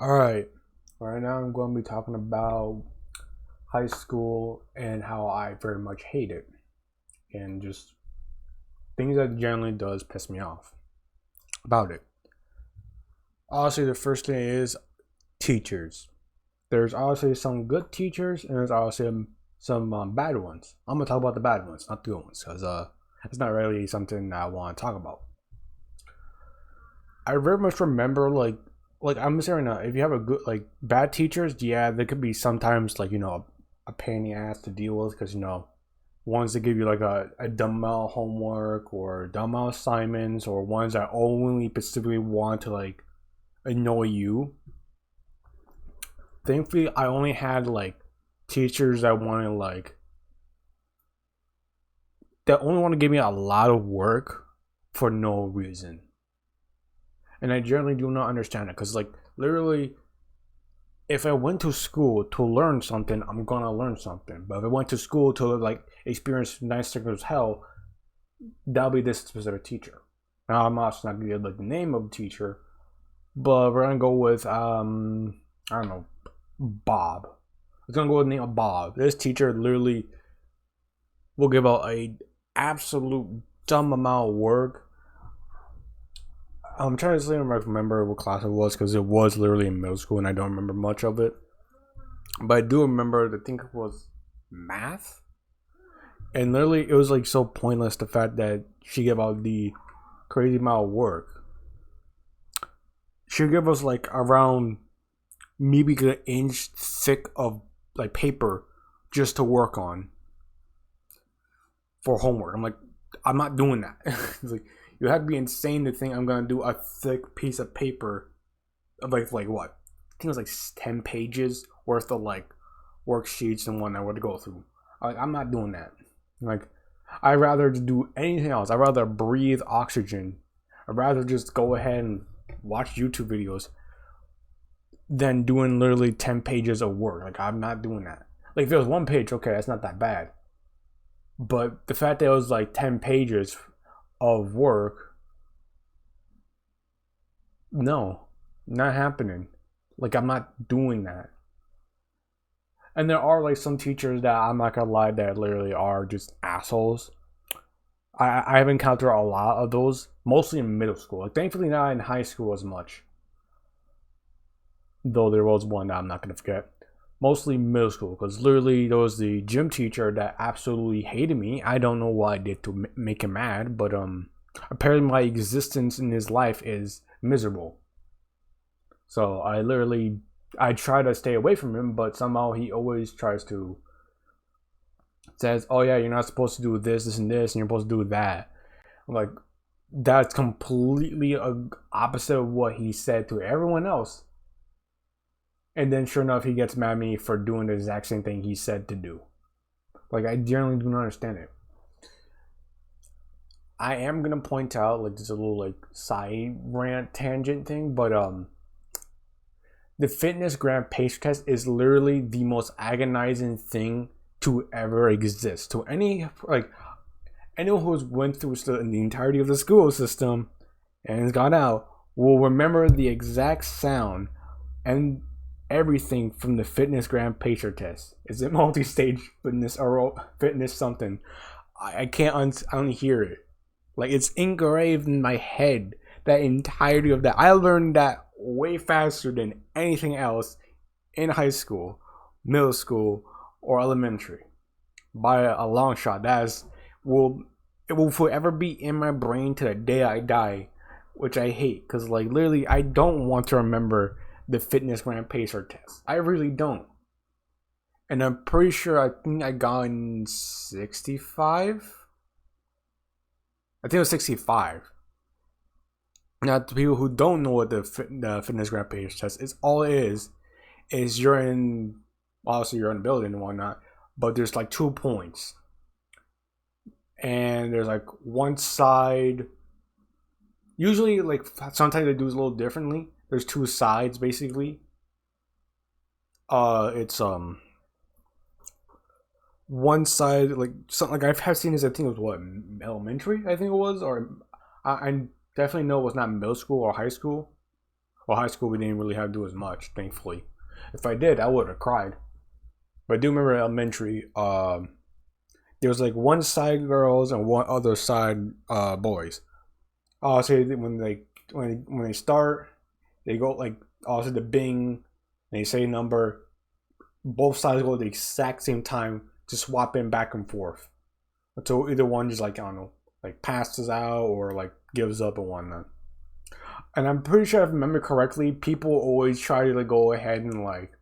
All right. Right now, I'm going to be talking about high school and how I very much hate it, and just things that generally does piss me off about it. Obviously, the first thing is teachers. There's obviously some good teachers, and there's obviously some bad ones. I'm gonna talk about the bad ones, not the good ones, because it's not really something that I want to talk about. I very much remember like I'm saying right now, if you have a good like bad teachers, yeah, they could be sometimes like a pain in the ass to deal with because ones that give you like a dumb amount of homework or dumb amount of assignments or ones that only specifically want to like annoy you. Thankfully, I only had like teachers that wanted like that only want to give me a lot of work for no reason, and I generally do not understand it because like literally if I went to school to learn something, I'm gonna learn something. But if I went to school to like experience nice things as hell, that'll be this specific teacher. Now I'm also not gonna give like the name of the teacher, but we're gonna go with I don't know, Bob. It's gonna go with the name of Bob. This teacher literally will give out a absolute dumb amount of work. I'm trying to see if I remember what class it was because it was literally in middle school and I don't remember much of it. But I do remember I think it was math. And literally it was like so pointless the fact that she gave out the crazy amount of work. She'd give us like around maybe an inch thick of like paper just to work on for homework. I'm like, I'm not doing that. It's like you have to be insane to think I'm gonna do a thick piece of paper of like what? I think it was like 10 pages worth of like worksheets and whatnot to go through. Like I'm not doing that. Like I'd rather do anything else. I'd rather breathe oxygen. I'd rather just go ahead and watch YouTube videos than doing literally 10 pages of work. Like I'm not doing that. Like if it was one page, okay, that's not that bad. But the fact that it was like 10 pages of work, no, not happening. Like I'm not doing that. And there are like some teachers that I'm not gonna lie that literally are just assholes. I've encountered a lot of those, mostly in middle school. Like thankfully not in high school as much. Though there was one that I'm not gonna forget. Mostly middle school, because literally there was the gym teacher that absolutely hated me. I don't know what I did to make him mad, but apparently my existence in his life is miserable. So I try to stay away from him, but somehow he always tries to says, "Oh yeah, you're not supposed to do this, this, and this, and you're supposed to do that." I'm like, that's completely opposite of what he said to everyone else. And then, sure enough, he gets mad at me for doing the exact same thing he said to do. Like, I generally do not understand it. I am gonna point out, like, just a little like side rant tangent thing, but the fitness gram pace test is literally the most agonizing thing to ever exist. To any like anyone who's went through the entirety of the school system and has gone out will remember the exact sound and everything from the fitness gram pacer test. Is it multi-stage fitness or fitness something? I can't unhear it. Like it's engraved in my head. That entirety of that. I learned that way faster than anything else in high school, middle school, or elementary by a long shot. Will it will forever be in my brain to the day I die, which I hate because like literally I don't want to remember the fitness grand pacer test. I really don't, and I'm pretty sure I think I got in 65. I think it was 65. Now, to people who don't know what the fitness grand pacer test is, all it is you're in obviously you're in a building and whatnot, but there's like 2 points and there's like one side. Usually, like sometimes they do it a little differently. There's two sides basically. It's one side like something like I've seen this. I think it was what elementary. I think it was, or I definitely know it was not middle school or high school. Well, high school we didn't really have to do as much, thankfully. If I did, I would have cried. But I do remember elementary. There was like one side girls and one other side boys. So when they start, they go like also the bing, and they say number. Both sides go at the exact same time to swap in back and forth until either one just like I don't know, like passes out or like gives up and whatnot. And I'm pretty sure if I remember correctly, people always try to like go ahead and like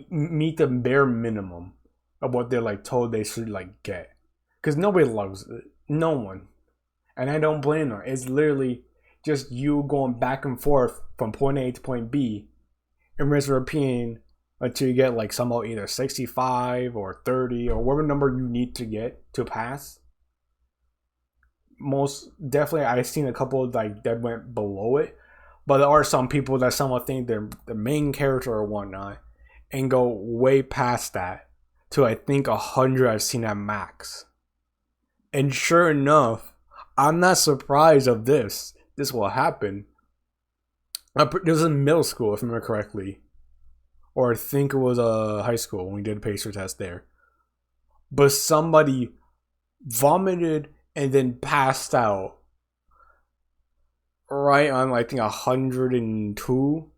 meet the bare minimum of what they're like told they should like get, because nobody loves it, no one, and I don't blame them. It's literally just you going back and forth from point A to point B, and repeating until you get like somehow either 65 or 30 or whatever number you need to get to pass. Most definitely, I've seen a couple like that went below it, but there are some people that somehow think they're the main character or whatnot and go way past that to I think 100. I've seen at max, and sure enough, I'm not surprised of this. This will happen. This was in middle school, if I remember correctly, or I think it was high school when we did a pacer test there. But somebody vomited and then passed out right on I think 102,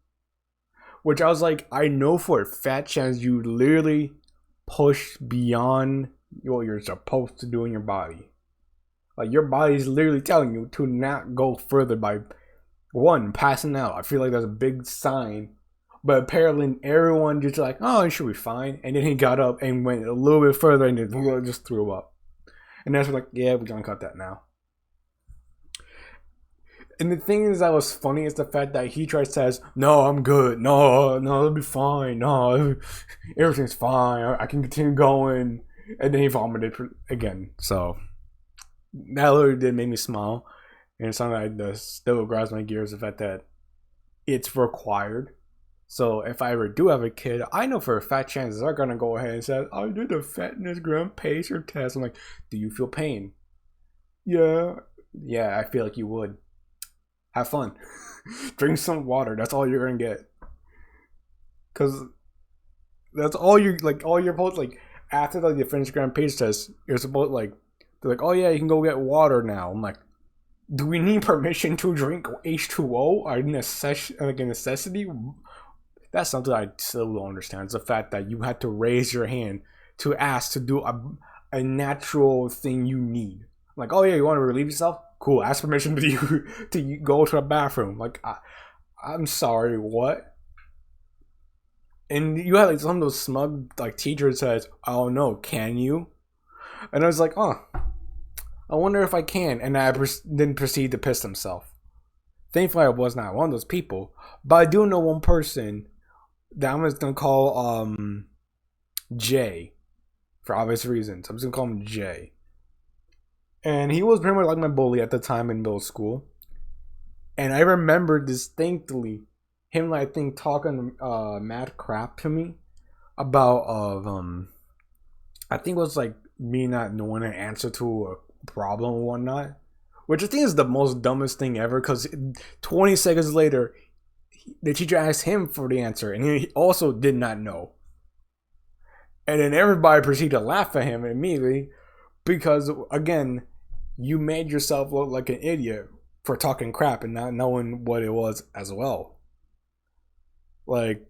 which I was like, I know for a fat chance you literally push beyond what you're supposed to do in your body. Like your body's literally telling you to not go further by one passing out. I feel like that's a big sign. But apparently everyone just like, oh, it should be fine. And then he got up and went a little bit further and then just threw up. And that's like, yeah, we're gonna cut that now. And the thing is that was funny is the fact that he tries to says, no, I'm good. No, it'll be fine. No, everything's fine. I can continue going. And then he vomited again. So that literally did make me smile. And it's something that still grinds my gears, the fact that it's required. So if I ever do have a kid, I know for a fact chances are gonna go ahead and say, I did a fatness gram pacer test. I'm like, do you feel pain? Yeah, I feel like you would. Have fun. Drink some water. That's all you're gonna get. Cause that's all you like. All you're supposed like after like the finish gram pacer test, you're supposed like they're like, oh yeah, you can go get water now. I'm like, do we need permission to drink H2O? Are like a necessity? That's something I still don't understand. It's the fact that you had to raise your hand to ask to do a natural thing you need. Like, oh yeah, you want to relieve yourself? Cool. Ask permission to go to the bathroom. Like, I'm sorry, what? And you had like some of those smug like teachers says, oh no, can you? And I was like, oh, I wonder if I can. And I then proceed to piss himself. Thankfully, I was not one of those people. But I do know one person that I'm just gonna call Jay for obvious reasons. I'm just gonna call him Jay. And he was pretty much like my bully at the time in middle school. And I remember distinctly him, I think, talking mad crap to me about I think it was like me not knowing an answer to a problem or whatnot. Which I think is the most dumbest thing ever, because 20 seconds later, the teacher asked him for the answer, and he also did not know. And then everybody proceeded to laugh at him immediately, because, again, you made yourself look like an idiot for talking crap and not knowing what it was as well. Like,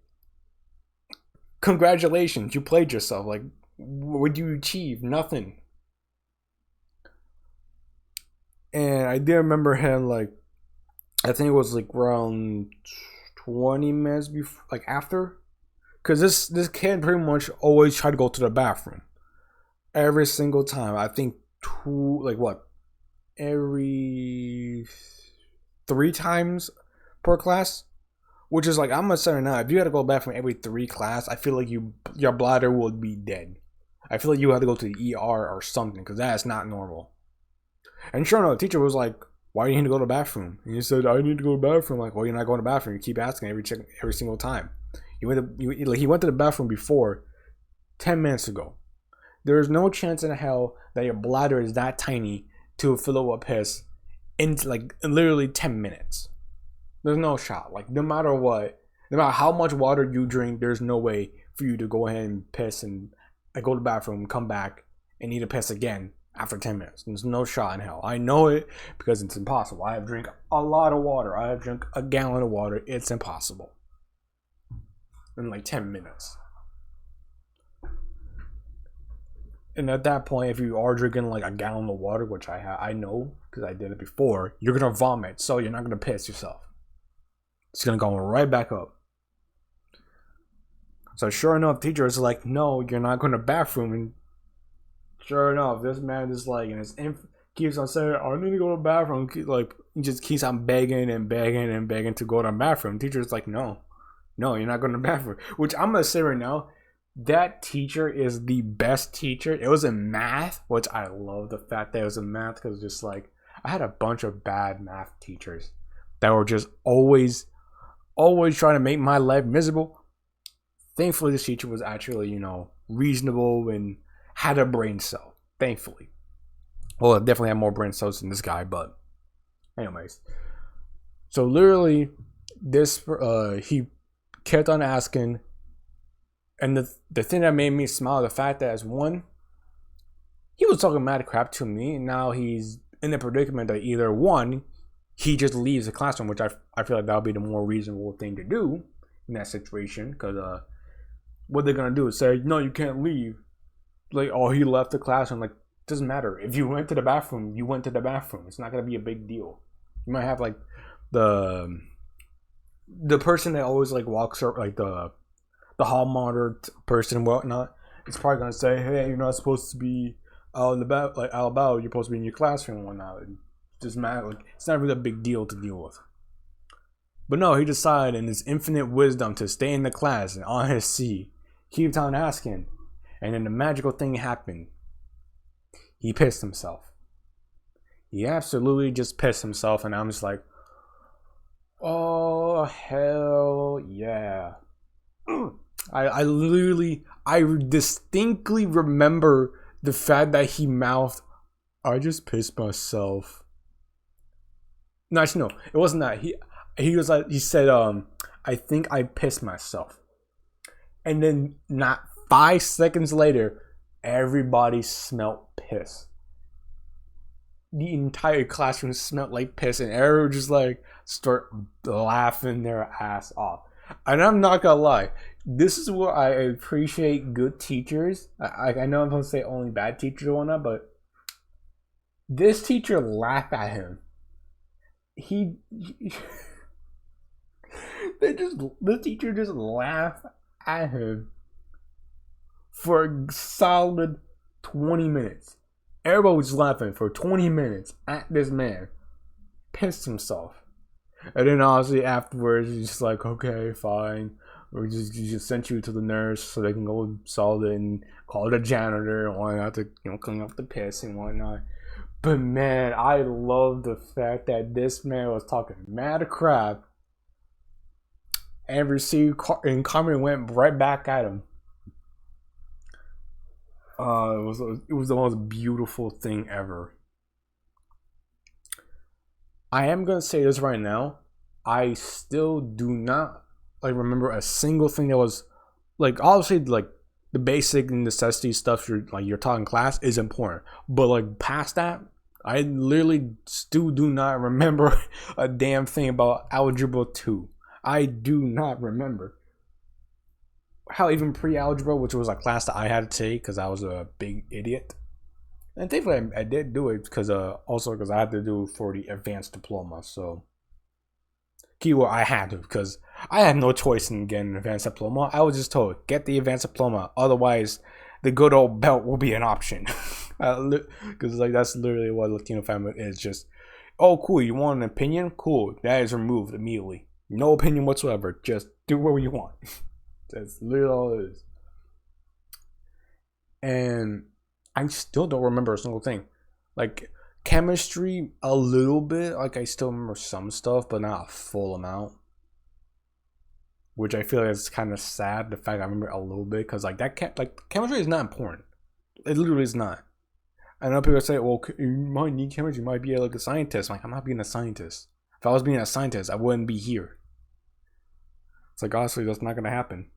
congratulations, you played yourself. Like, what did you achieve? Nothing. And I did remember him, like, I think it was like around 20 minutes before, like after, because this kid pretty much always tried to go to the bathroom every single time. I think every 3 times per class, which is like, I'm gonna say now, if you had to go to the bathroom every 3 class, I feel like your bladder would be dead. I feel like you had to go to the ER or something, because that is not normal. And sure enough, the teacher was like, why do you need to go to the bathroom? And he said, I need to go to the bathroom. I'm like, well, you're not going to the bathroom. You keep asking every single time. He went to the bathroom before 10 minutes ago. There's no chance in hell that your bladder is that tiny to fill up with piss in like literally 10 minutes. There's no shot. Like, no matter what, no matter how much water you drink, there's no way for you to go ahead and piss and go to the bathroom, come back, and need to piss again after 10 minutes. There's no shot in hell. I know it because it's impossible. I have drank a lot of water. I have drank a gallon of water. It's impossible in like 10 minutes. And at that point, if you are drinking like a gallon of water, which I know because I did it before, you're gonna vomit, so you're not gonna piss yourself. It's gonna go right back up. So sure enough, teacher is like, "No, you're not going to the bathroom." And sure enough, this man is like, and his keeps on saying, "I need to go to the bathroom." Like, he just keeps on begging and begging and begging to go to the bathroom. Teacher's like, "No, you're not going to the bathroom." Which I'm gonna say right now, that teacher is the best teacher. It was in math, which I love the fact that it was in math because just like I had a bunch of bad math teachers that were just always trying to make my life miserable. Thankfully, this teacher was actually, reasonable and had a brain cell. Thankfully. Well, it definitely had more brain cells than this guy, but anyways. So literally, he kept on asking, and the thing that made me smile, the fact that as one, he was talking mad crap to me, and now he's in the predicament that either one, he just leaves the classroom, which I feel like that would be the more reasonable thing to do in that situation, because what they're gonna do is say, "No, you can't leave." Like, oh, he left the classroom. Like, doesn't matter. If you went to the bathroom, you went to the bathroom. It's not gonna be a big deal. You might have like the person that always like walks up, like the hall monitor person and whatnot. It's probably gonna say, "Hey, you're not supposed to be out in the back, like out about. You're supposed to be in your classroom and whatnot." It doesn't matter. Like, it's not really a big deal to deal with. But no, he decided in his infinite wisdom to stay in the class and on his seat. Keep on asking. And then the magical thing happened. He pissed himself. He absolutely just pissed himself. And I'm just like, oh, hell yeah. I distinctly remember the fact that he mouthed, "I just pissed myself." No, actually, no. It wasn't that. He was like, he said, "I think I pissed myself." And then not 5 seconds later, everybody smelled piss. The entire classroom smelled like piss, and everyone just like start laughing their ass off. And I'm not gonna lie, this is where I appreciate good teachers. I know I'm supposed to say only bad teachers or whatnot, but this teacher laughed at him. The teacher just laughed at him for a solid 20 minutes. Everybody was laughing for 20 minutes at this man. Pissed himself. And then obviously afterwards, he's just like, "Okay, fine. We just sent you to the nurse so they can go solve it and call the janitor and whatnot to, clean up the piss and whatnot." But man, I love the fact that this man was talking mad crap and received and comment went right back at him. It was the most beautiful thing ever. I am gonna say this right now. I still do not remember a single thing that was obviously the basic necessity stuff you're taught in class is important, but past that, I literally still do not remember a damn thing about Algebra 2. I do not remember. How even pre-algebra, which was a class that I had to take because I was a big idiot. And thankfully I did do it because I had to do for the advanced diploma. So keyword, I had to, because I had no choice in getting an advanced diploma. I was just told, get the advanced diploma, otherwise the good old belt will be an option. Because that's literally what Latino family is. Just, oh cool, you want an opinion? Cool, that is removed immediately. No opinion whatsoever. Just do whatever you want. That's literally all it is. And I still don't remember a single thing. Chemistry, a little bit. I still remember some stuff, but not a full amount. Which I feel is kind of sad, the fact I remember a little bit, because chemistry is not important. It literally is not. I know people say, "Well, you might need chemistry, you might be a scientist." I'm not being a scientist. If I was being a scientist, I wouldn't be here. It's like, honestly, that's not gonna happen.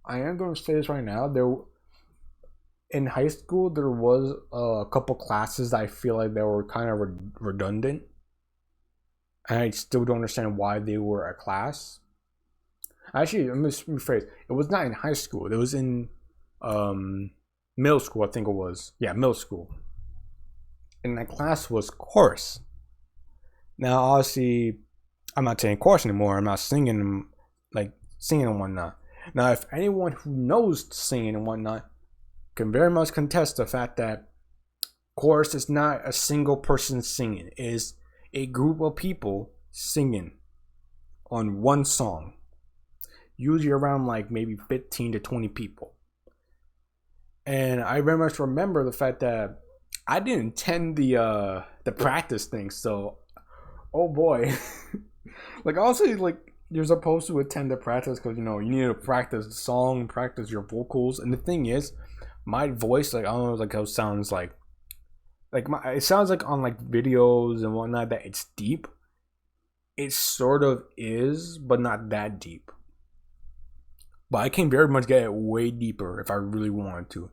I am gonna say this right now. In high school, there was a couple classes that I feel like they were kind of redundant, and I still don't understand why they were a class. Actually, let me rephrase. It was not in high school. It was in middle school, I think it was. Yeah, middle school. And that class was chorus. Now, obviously, I'm not taking chorus anymore. I'm not singing, like singing and whatnot. Now, if anyone who knows singing and whatnot can very much contest the fact that chorus is not a single person singing. It is a group of people singing on one song. Usually around like maybe 15 to 20 people. And I very much remember the fact that I didn't attend the practice thing, so oh boy. Like honestly, like you're supposed to attend the practice because you know you need to practice the song, practice your vocals, and the thing is, my voice, like I don't know, like how it sounds like it sounds like on like videos and whatnot that it's deep. It sort of is, but not that deep. But I can very much get it way deeper if I really wanted to.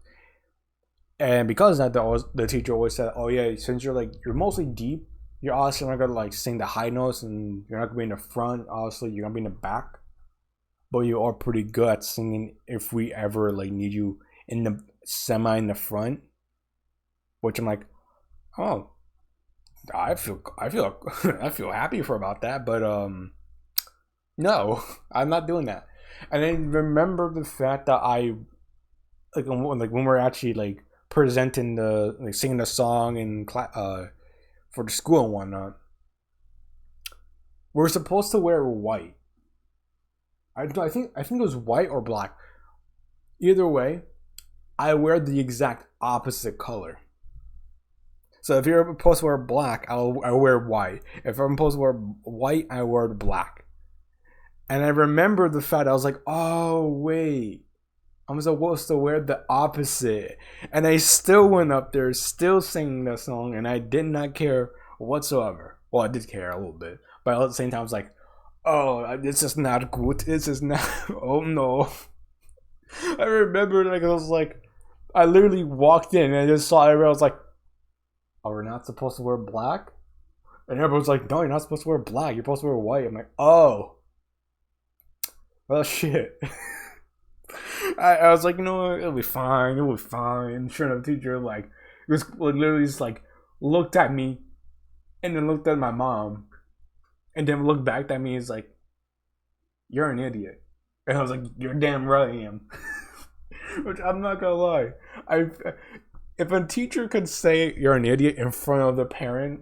And because of that, the teacher always said, "Oh yeah, since you're mostly deep, you're obviously not gonna like sing the high notes, and you're not gonna be in the front. Obviously, you're gonna be in the back, but you are pretty good at singing if we ever like need you in the semi in the front." Which I'm like, oh, I feel I feel happy for about that, but no, I'm not doing that. And then remember the fact that I like when we're actually like presenting the like singing the song in for the school and whatnot, we're supposed to wear white. I think it was white or black. Either way, I wear the exact opposite color. So if you're supposed to wear black, I wear white. If I'm supposed to wear white, I wear black. And I remember the fact I was like, oh wait, I'm supposed to wear the opposite. And I still went up there, still singing that song, and I did not care whatsoever. Well, I did care a little bit, but at the same time, I was like, oh, this is not good. This is not. Oh no. I remember like I was like, I literally walked in and I just saw everyone. I was like, oh, we're not supposed to wear black? And everyone's like, no, you're not supposed to wear black. You're supposed to wear white. I'm like, oh. Well, shit. I was like, you know what? It'll be fine. It'll be fine. And sure enough, the teacher, like, just literally just, like, looked at me and then looked at my mom and then looked back at me and was like, you're an idiot. And I was like, you're damn right I am. Which I'm not gonna lie. If a teacher could say you're an idiot in front of the parent,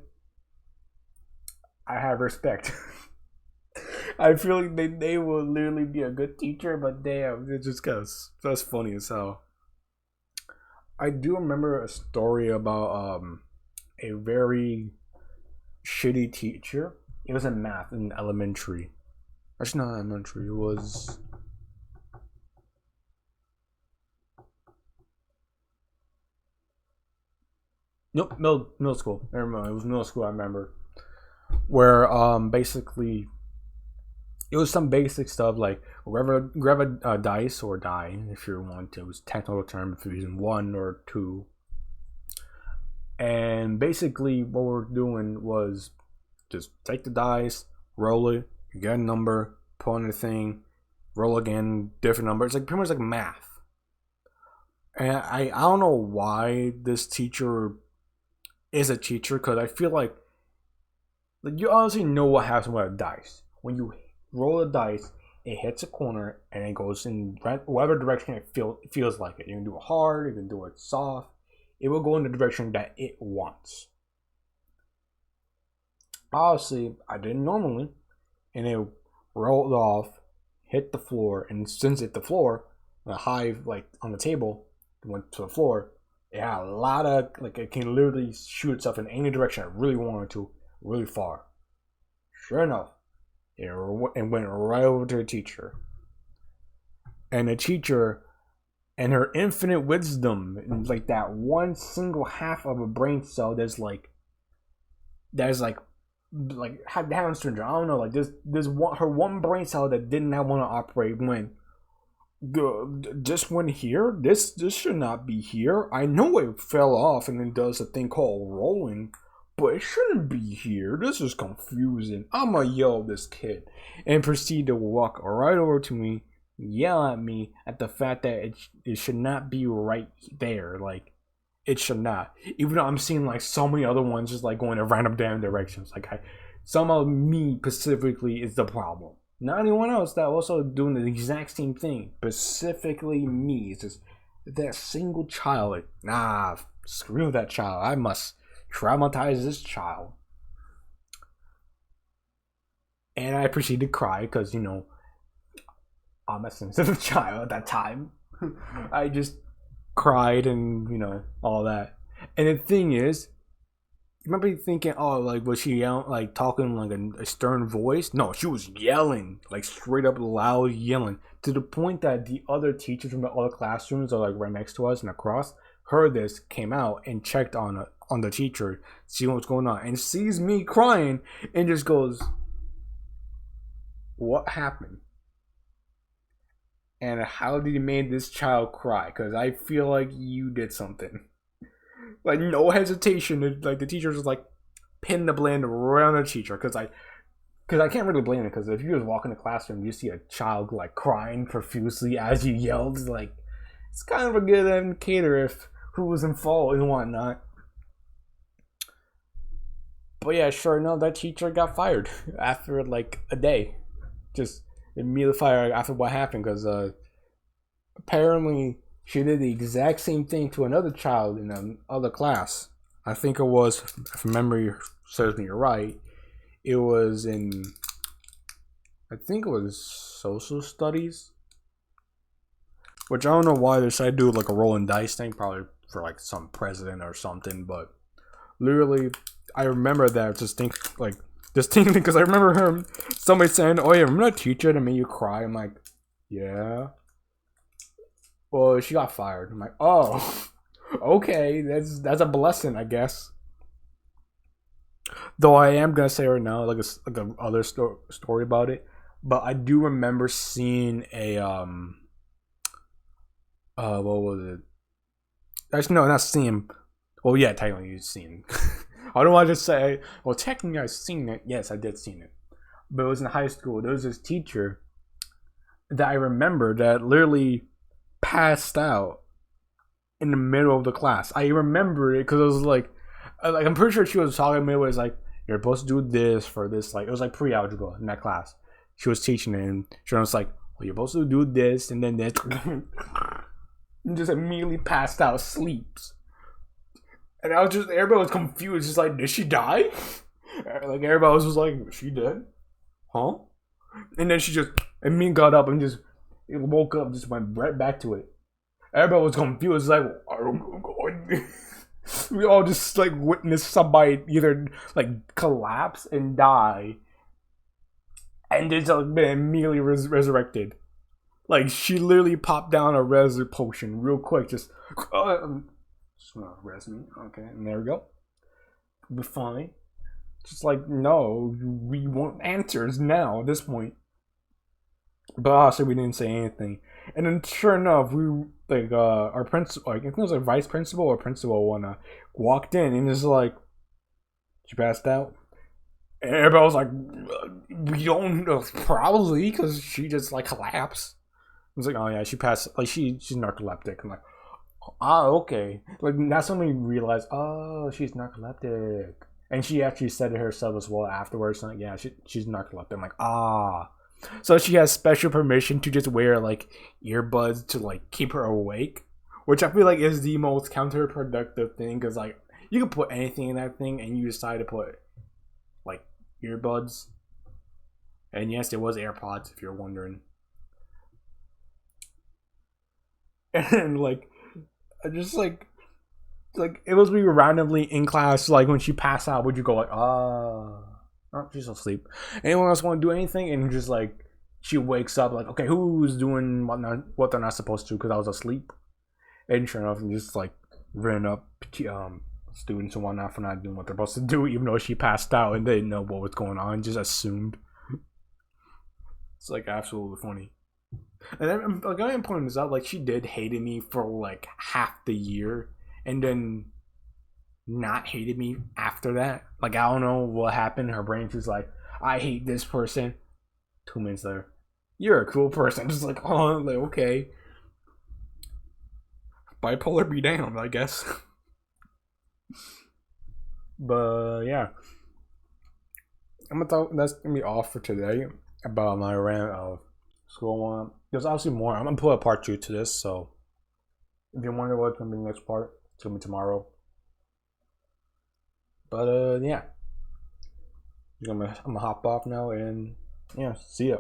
I have respect. I feel like they will literally be a good teacher, but damn, it's just cause that's funny as hell. I do remember a story about a very shitty teacher. It was in math in elementary. Actually, not elementary. It was. Nope, middle school. Never mind. It was middle school. I remember where basically it was some basic stuff like grab a dice or die if you want to. It was a technical term if you're using one or two. And basically, what we're doing was just take the dice, roll it, you get a number, put on the thing, roll again, different number. It's like pretty much like math. And I don't know why this teacher is a teacher, because I feel like you honestly know what happens with a dice. When you roll a dice, it hits a corner and it goes in whatever direction it feels like it. You can do it hard, you can do it soft. It will go in the direction that it wants. Obviously, I did it normally, and it rolled off, hit the floor, and since it hit the floor, the high like on the table went to the floor. It had a lot of like it can literally shoot itself in any direction I really wanted to, really far. Sure enough, it went right over to the teacher, and the teacher, and her infinite wisdom, like that one single half of a brain cell that's like like had Down syndrome. I don't know. Like there's one her one brain cell that did not want to operate when this one here. This should not be here. I know it fell off and it does a thing called rolling, but it shouldn't be here. This is confusing. I'ma yell at this kid and proceed to walk right over to me, yell at me at the fact that it should not be right there. Like it should not. Even though I'm seeing like so many other ones just like going in random damn directions. Like somehow me specifically is the problem. Not anyone else that also doing the exact same thing. Specifically me. It's just that single child. Like, nah, screw that child. I must traumatize this child. And I proceeded to cry because, you know, I'm a sensitive child at that time. I just cried and, you know, all that. And the thing is, you remember thinking, oh, like, was she yelling, like, talking like a stern voice? No, she was yelling, like, straight up loud yelling, to the point that the other teachers from the other classrooms are, like, right next to us and across, heard this, came out, and checked on the teacher, see what's going on, and sees me crying, and just goes, what happened? And how did you make this child cry? Because I feel like you did something. Like, no hesitation. Like, the teacher just, like, pin the blame right on the teacher. Because I can't really blame it. Because if you just walk in the classroom, you see a child, like, crying profusely as you yelled. Like, it's kind of a good indicator if who was in fault and whatnot. But yeah, sure enough, that teacher got fired after, like, a day. Just immediately fired after what happened. Because apparently she did the exact same thing to another child in another class. I think it was, if memory serves me right, it was in, I think it was social studies. Which I don't know why they decided to do like a rolling dice thing, probably for like some president or something. But literally, I remember that just thinking because I remember somebody saying, "Oh yeah, remember that teacher that made you cry?" I'm like, yeah. Well, she got fired. I'm like, oh, okay, that's a blessing, I guess. Though I am gonna say right now, like a other story about it, but I do remember seeing a what was it? Actually, no, not seeing. Well, yeah, technically you've seen. I don't want to just say, well, technically I've seen it. Yes, I did seen it, but it was in high school. There was this teacher that I remember that literally passed out in the middle of the class. I remember it because it was like I'm pretty sure she was talking to me. It was like, you're supposed to do this for this. Like, it was like pre-algebra in that class. She was teaching it, and she was like, well, you're supposed to do this and then this. And just immediately passed out, sleeps. And I was just, everybody was confused. Just like, did she die? Like, everybody was just like, she dead? Huh? And then she just immediately got up and just woke up, just went right back to it. Everybody was confused, like, we all just like witnessed somebody either like collapse and die, and then just been immediately resurrected. Like, she literally popped down a res potion real quick, just res me, okay, and there we go. We're fine. Just like, no, we want answers now at this point. But also, we didn't say anything. And then, sure enough, we like our principal, like I think it was a vice principal or principal one, walked in and is like, "She passed out." And everybody was like, "We don't know, probably because she just like collapsed." I was like, "Oh yeah, she passed. Like she's narcoleptic." I'm like, "Ah, okay." Like that's when we realized, oh, she's narcoleptic, and she actually said it herself as well afterwards. Like, yeah, she's narcoleptic. I'm like, ah. So she has special permission to just wear like earbuds to like keep her awake, which I feel like is the most counterproductive thing because like you can put anything in that thing and you decide to put like earbuds. And yes, it was AirPods if you're wondering. And like I just like it was we were randomly in class, like when she passed out, would you go like, ah? Oh, she's asleep. Anyone else want to do anything? And just like she wakes up, like, okay, who's doing what they're not supposed to because I was asleep. And sure enough, and just like ran up students and whatnot for not doing what they're supposed to do, even though she passed out and they didn't know what was going on, just assumed. It's like absolutely funny. And I'm like, I'm pointing this out, like she did hated me for like half the year, and then not hated me after that. Like I don't know what happened. Her brain was like, I hate this person. 2 minutes later, you're a cool person. Just like, oh, like okay. Bipolar be damned, I guess. But yeah, I'm gonna talk. That's gonna be all for today about my rant of school one. There's obviously more. I'm gonna put a part 2 to this. So if you wonder what's gonna be the next part, it's gonna be tomorrow. But yeah, I'm gonna hop off now and yeah, see ya.